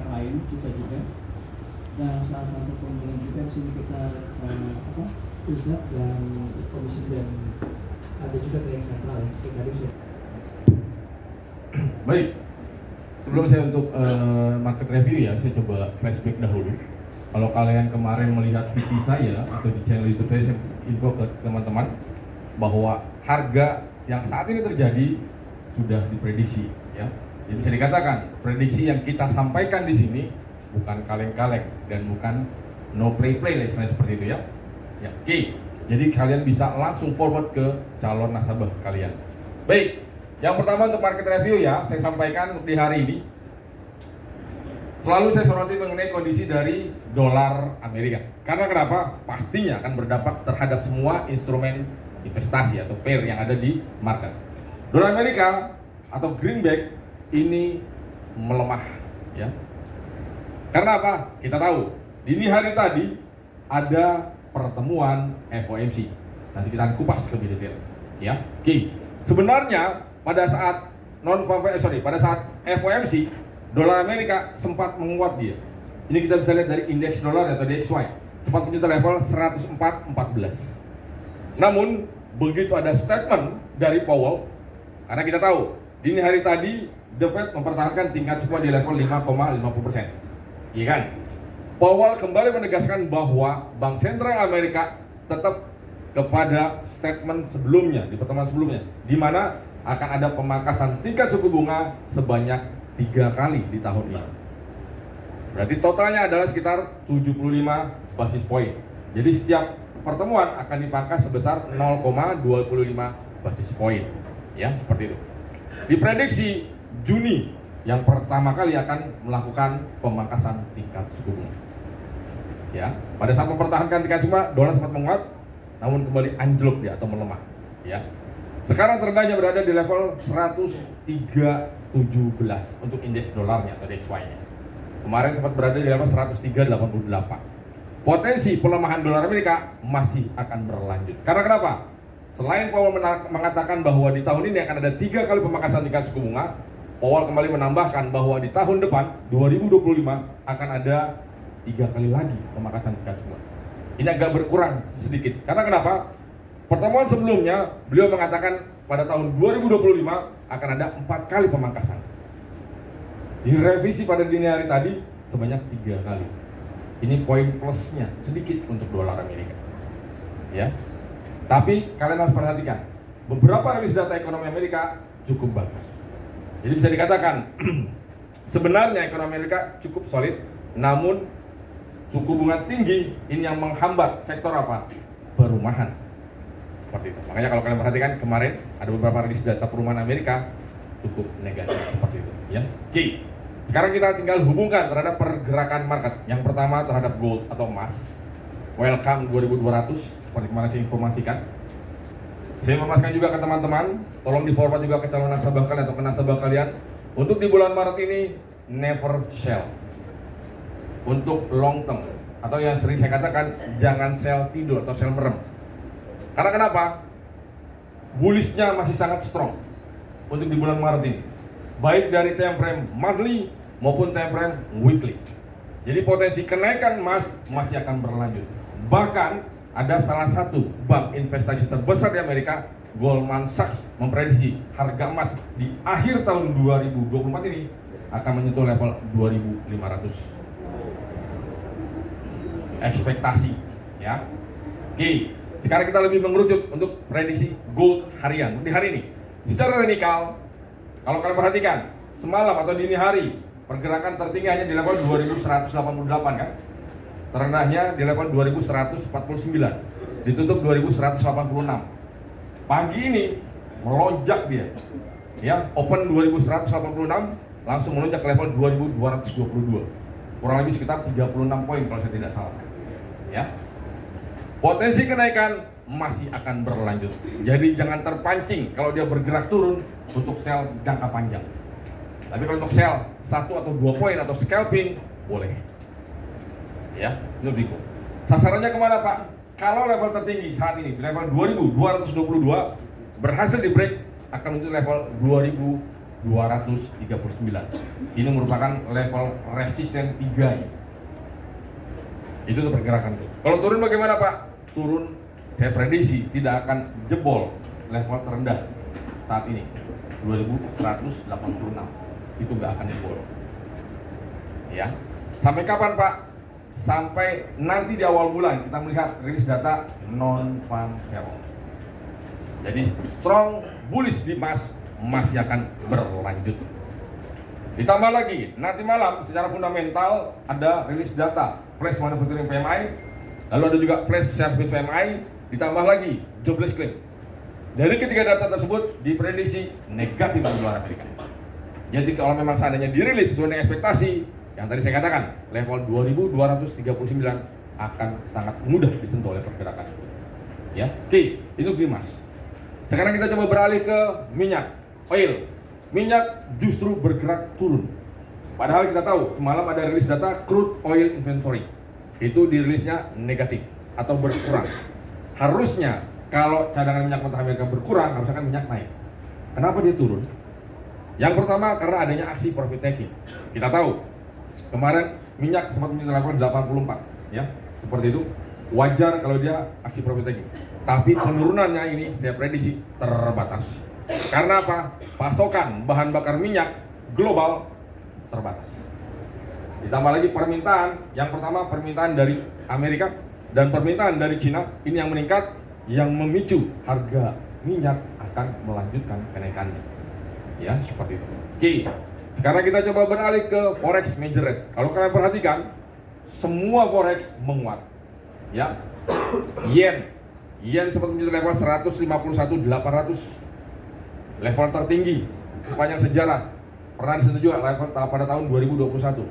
klien kita juga. Dan salah satu keunggulan juga di sini kita pusat dan komisi dan ada juga yang sentral yang sekretaris. Baik, sebelum saya untuk market review ya, saya coba flashback dahulu. Kalau kalian kemarin melihat VT saya atau di channel YouTube saya info ke teman-teman bahwa harga yang saat ini terjadi sudah diprediksi ya. Jadi bisa dikatakan prediksi yang kita sampaikan di sini bukan kaleng-kaleng dan bukan no play-play istilahnya seperti itu ya. Ya, oke. Jadi kalian bisa langsung forward ke calon nasabah kalian. Baik, yang pertama untuk market review ya, saya sampaikan di hari ini. Selalu saya soroti mengenai kondisi dari dolar Amerika. Karena kenapa? Pastinya akan berdampak terhadap semua instrumen investasi atau pair yang ada di market. Dolar Amerika atau greenback ini melemah ya. Karena apa? Kita tahu dini hari tadi ada pertemuan FOMC. Nanti kita akan kupas lebih detail ya. Oke. Sebenarnya pada saat pada saat FOMC dolar Amerika sempat menguat dia. Ini kita bisa lihat dari indeks dolar atau DXY sempat menyentuh level 104.14. Namun begitu ada statement dari Powell, karena kita tahu dini hari tadi The Fed mempertahankan tingkat suku di level 5,50%. Iya kan? Powell kembali menegaskan bahwa Bank Sentral Amerika tetap kepada statement sebelumnya di pertemuan sebelumnya, di mana akan ada pemangkasan tingkat suku bunga sebanyak 3 kali di tahun ini. Berarti totalnya adalah sekitar 75 basis point. Jadi setiap pertemuan akan dipangkas sebesar 0,25 basis point. Ya, seperti itu. Diprediksi Juni yang pertama kali akan melakukan pemangkasan tingkat suku bunga. Ya, pada saat mempertahankan tingkat suku bunga, dolar sempat menguat, namun kembali anjlok ya atau melemah. Ya. Sekarang terendahnya berada di level 103.17 untuk indeks dolarnya atau DXY-nya. Kemarin sempat berada di level 103.88. Potensi pelemahan dolar Amerika masih akan berlanjut. Karena kenapa? Selain Powell mengatakan bahwa di tahun ini akan ada 3 kali pemangkasan tingkat suku bunga, Powell kembali menambahkan bahwa di tahun depan 2025 akan ada 3 kali lagi pemangkasan tingkat suku bunga. Ini agak berkurang sedikit. Karena kenapa? Pertemuan sebelumnya beliau mengatakan pada tahun 2025 akan ada 4 kali pemangkasan. Direvisi pada dini hari tadi sebanyak 3 kali. Ini poin plusnya sedikit untuk dolar Amerika. Ya. Tapi kalian harus perhatikan, beberapa rilis data ekonomi Amerika cukup bagus. Jadi bisa dikatakan sebenarnya ekonomi Amerika cukup solid, namun suku bunga tinggi ini yang menghambat sektor apa? Perumahan. Seperti itu. Makanya kalau kalian perhatikan kemarin ada beberapa rilis data perumahan Amerika cukup negatif seperti itu. Ya. Oke. Sekarang kita tinggal hubungkan terhadap pergerakan market. Yang pertama terhadap gold atau emas. Welcome 2200 seperti kemarin saya informasikan. Saya memastikan juga ke teman-teman, tolong di forward juga ke calon nasabah kalian atau ke nasabah kalian untuk di bulan Maret ini never sell. Untuk long term atau yang sering saya katakan jangan sell tidur atau sell merem. Karena kenapa? Bullishnya masih sangat strong untuk di bulan Maret ini. Baik dari time frame monthly maupun time frame weekly. Jadi potensi kenaikan emas masih akan berlanjut. Bahkan ada salah satu bank investasi terbesar di Amerika, Goldman Sachs, memprediksi harga emas di akhir tahun 2024 ini akan menyentuh level 2.500. Ekspektasi, ya. Oke. Sekarang kita lebih mengerucut untuk prediksi gold harian di hari ini. Secara teknikal, kalau kalian perhatikan, semalam atau dini hari pergerakan tertinggi hanya di level 2188 kan? Terendahnya di level 2149, ditutup 2186. Pagi ini melonjak dia. Ya, open 2186 langsung melonjak ke level 2222. Kurang lebih sekitar 36 poin kalau saya tidak salah. Ya. Potensi kenaikan masih akan berlanjut. Jadi jangan terpancing kalau dia bergerak turun untuk sell jangka panjang. Tapi kalau untuk sell 1 atau 2 poin atau scalping boleh. Ya, itu Riko. Sasarannya kemana Pak? Kalau level tertinggi saat ini di level 2222 berhasil di break akan untuk level Ini merupakan level resisten 3. Itu untuk pergerakan. Kalau turun bagaimana Pak? Turun, saya prediksi tidak akan jebol level terendah saat ini 2186. Itu nggak akan jebol. Ya. Sampai kapan Pak? Sampai nanti di awal bulan kita melihat rilis data non farm payroll. Jadi strong bullish di emas masih akan berlanjut. Ditambah lagi nanti malam secara fundamental ada rilis data flash manufacturing PMI, lalu ada juga flash service PMI, ditambah lagi jobless claim. Dari ketiga data tersebut diprediksi negatif di luar Amerika. Jadi kalau memang seandainya dirilis sesuai dengan ekspektasi yang tadi saya katakan, level 2239 akan sangat mudah disentuh oleh pergerakan. Ya, oke, itu di emas. Sekarang kita coba beralih ke minyak, oil. Minyak justru bergerak turun. Padahal kita tahu semalam ada rilis data crude oil inventory. Itu dirilisnya negatif atau berkurang. Harusnya kalau cadangan minyak mentah Amerika berkurang, harusnya kan minyak naik. Kenapa dia turun? Yang pertama karena adanya aksi profit taking. Kita tahu kemarin minyak sempat menyentuh level 84, ya. Seperti itu. Wajar kalau dia aksi profit taking. Tapi penurunannya ini saya prediksi terbatas. Karena apa? Pasokan bahan bakar minyak global terbatas. Ditambah lagi permintaan, yang pertama permintaan dari Amerika dan permintaan dari Cina ini yang meningkat, yang memicu harga minyak akan melanjutkan kenaikannya. Ya, seperti itu. Oke, sekarang kita coba beralih ke forex major rate. Kalau kalian perhatikan, semua forex menguat. Ya, yen sempat menyentuh level 151.800, level tertinggi sepanjang sejarah. Pernah disentuh juga level pada tahun 2021.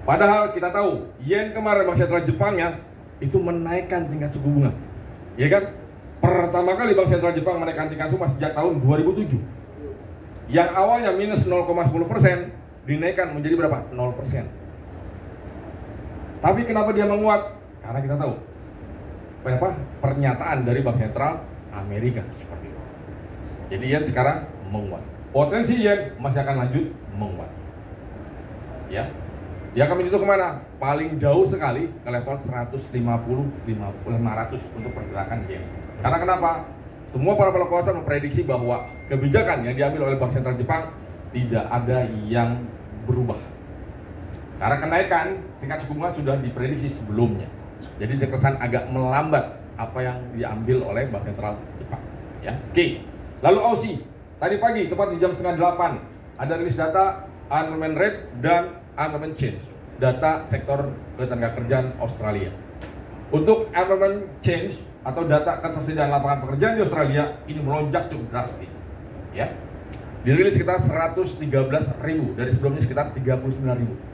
Padahal kita tahu yen kemarin Bank Sentral Jepangnya itu menaikkan tingkat suku bunga, ya kan? Pertama kali Bank Sentral Jepang menaikkan tingkat suku bunga sejak tahun 2007. Yang awalnya minus 0,10% dinaikkan menjadi berapa? 0%. Tapi kenapa dia menguat? Karena kita tahu pernyataan dari Bank Sentral Amerika seperti itu. Jadi yen sekarang menguat. Potensi yen masih akan lanjut menguat. Ya. Dia akan menuju kemana? Paling jauh sekali ke level 150-500 untuk pergerakan yen. Karena kenapa? Semua para pelaku pasar memprediksi bahwa kebijakan yang diambil oleh Bank Sentral Jepang tidak ada yang berubah. Karena kenaikan tingkat suku bunga sudah diprediksi sebelumnya. Jadi terkesan agak melambat apa yang diambil oleh Bank Sentral Jepang. Ya, oke. Lalu Aussie, tadi pagi tepat di jam 7:30 ada rilis data unemployment rate dan unemployment change, data sektor ketenagakerjaan Australia. Untuk unemployment change atau data ketersediaan lapangan pekerjaan di Australia ini melonjak cukup drastis. Ya, dirilis sekitar 113.000 dari sebelumnya sekitar 39.000.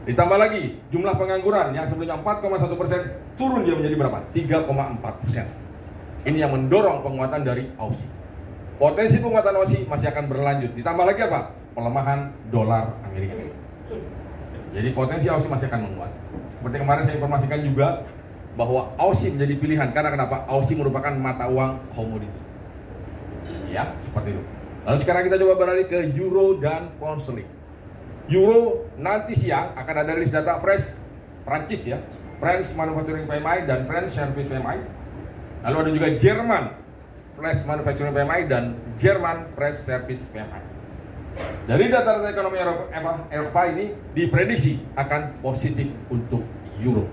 Ditambah lagi jumlah pengangguran yang sebelumnya 4,1% turun dia menjadi berapa? 3,4%. Ini yang mendorong penguatan dari Aussie. Potensi penguatan Aussie masih akan berlanjut. Ditambah lagi apa? Pelemahan dolar Amerika. Jadi potensi Aussie masih akan menguat. Seperti kemarin saya informasikan juga bahwa Aussie menjadi pilihan. Karena kenapa? Aussie merupakan mata uang komoditi. Ya, seperti itu. Lalu sekarang kita coba beralih ke Euro dan Pound Sterling. Euro nanti siang akan ada rilis data fresh Prancis ya, French Manufacturing PMI dan French Service PMI. Lalu ada juga Jerman Flash Manufacturing PMI dan Jerman Fresh Service PMI. Dari data-data ekonomi Eropa ini diprediksi akan positif untuk euro.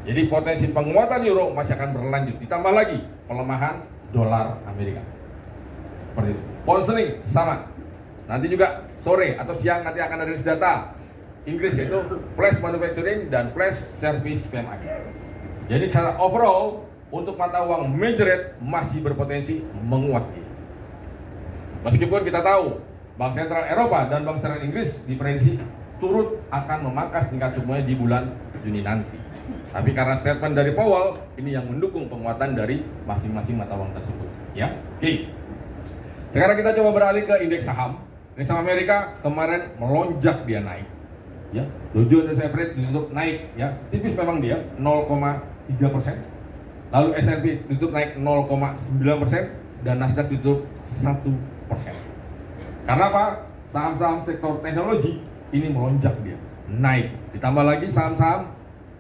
Jadi potensi penguatan euro masih akan berlanjut. Ditambah lagi pelemahan dolar Amerika. Seperti itu. Pound sterling sama. Nanti juga sore atau siang nanti akan ada rilis data Inggris yaitu Flash Manufacturing dan Flash Service PMI. Jadi secara overall untuk mata uang major rate masih berpotensi menguat. Meskipun kita tahu Bank Sentral Eropa dan Bank Sentral Inggris diprediksi turut akan memangkas tingkat suku bunga di bulan Juni nanti. Tapi karena statement dari Powell ini yang mendukung penguatan dari masing-masing mata uang tersebut. Ya, oke. Sekarang kita coba beralih ke indeks saham. Indeks saham Amerika kemarin melonjak dia naik. Ya, Dow Jones Average ditutup naik. Ya, tipis memang dia 0,3%. Lalu S&P ditutup naik 0,9% dan Nasdaq ditutup 1%. Karena apa? Saham-saham sektor teknologi ini melonjak dia, naik. Ditambah lagi saham-saham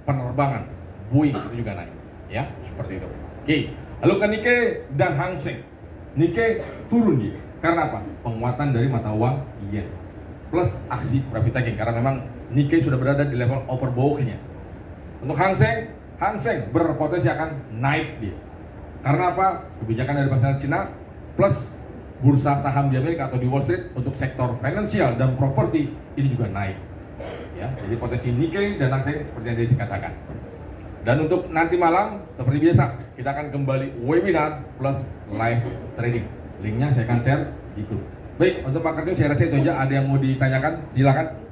penerbangan, Boeing itu juga naik, ya seperti itu. Oke, lalu ke Nikkei dan Hang Seng. Nikkei turun dia, karena apa? Penguatan dari mata uang yen plus aksi profit taking, karena memang Nikkei sudah berada di level overbought-nya. Untuk Hang Seng berpotensi akan naik dia. Karena apa? Kebijakan dari Bank Sentral Cina plus bursa saham di Amerika atau di Wall Street untuk sektor finansial dan properti ini juga naik. Ya, jadi potensi Nikkei dan Hang Seng seperti yang Desi katakan. Dan untuk nanti malam seperti biasa kita akan kembali webinar plus live trading. Linknya saya akan share di grup. Baik, untuk Pak Kartio saya rasa itu aja. Ada yang mau ditanyakan? Silakan.